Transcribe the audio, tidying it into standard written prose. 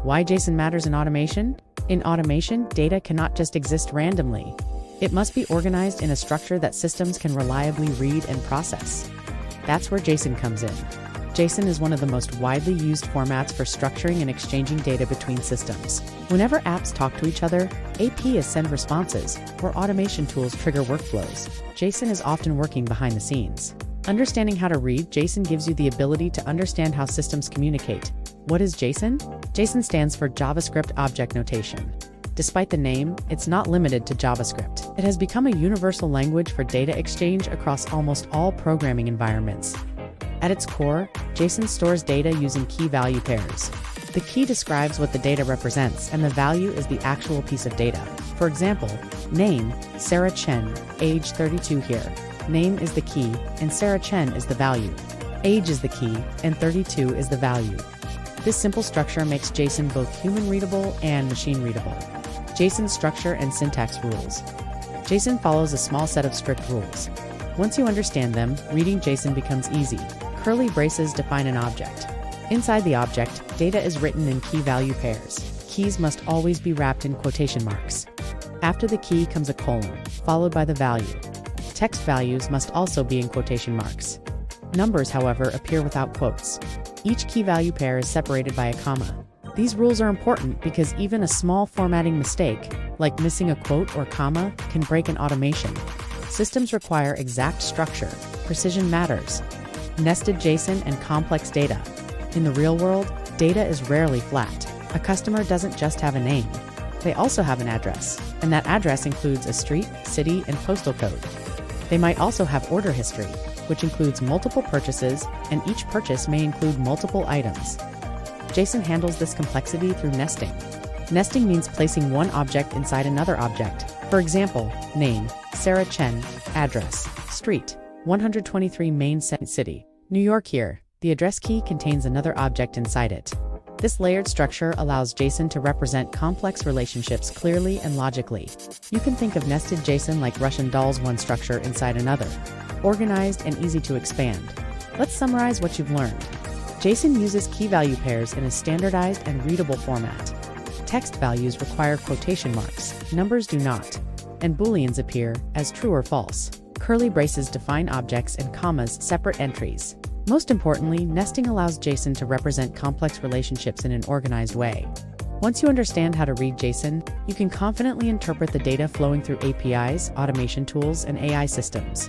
Why JSON matters in automation? In automation, data cannot just exist randomly. It must be organized in a structure that systems can reliably read and process. That's where JSON comes in. JSON is one of the most widely used formats for structuring and exchanging data between systems. Whenever apps talk to each other, APIs send responses, or automation tools trigger workflows. JSON is often working behind the scenes. Understanding how to read JSON gives you the ability to understand how systems communicate. What is JSON? JSON stands for JavaScript Object Notation. Despite the name, it's not limited to JavaScript. It has become a universal language for data exchange across almost all programming environments. At its core, JSON stores data using key-value pairs. The key describes what the data represents, and the value is the actual piece of data. For example, name, Sarah Chen, age 32 here. Name is the key, and Sarah Chen is the value. Age is the key, and 32 is the value. This simple structure makes JSON both human-readable and machine-readable. JSON structure and syntax rules. JSON follows a small set of strict rules. Once you understand them, reading JSON becomes easy. Curly braces define an object. Inside the object, data is written in key-value pairs. Keys must always be wrapped in quotation marks. After the key comes a colon, followed by the value. Text values must also be in quotation marks. Numbers, however, appear without quotes. Each key-value pair is separated by a comma. These rules are important because even a small formatting mistake, like missing a quote or comma, can break an automation. Systems require exact structure. Precision matters. Nested JSON and complex data. In the real world, data is rarely flat. A customer doesn't just have a name. They also have an address, and that address includes a street, city, and postal code. They might also have order history, which includes multiple purchases, and each purchase may include multiple items. JSON handles this complexity through nesting. Nesting means placing one object inside another object. For example, name, Sarah Chen, address, street, 123 Main City, New York here. The address key contains another object inside it. This layered structure allows JSON to represent complex relationships clearly and logically. You can think of nested JSON like Russian dolls, one structure inside another, organized and easy to expand. Let's summarize what you've learned. JSON uses key-value pairs in a standardized and readable format. Text values require quotation marks, numbers do not, and booleans appear as true or false. Curly braces define objects and commas separate entries. Most importantly, nesting allows JSON to represent complex relationships in an organized way. Once you understand how to read JSON, you can confidently interpret the data flowing through APIs, automation tools, and AI systems.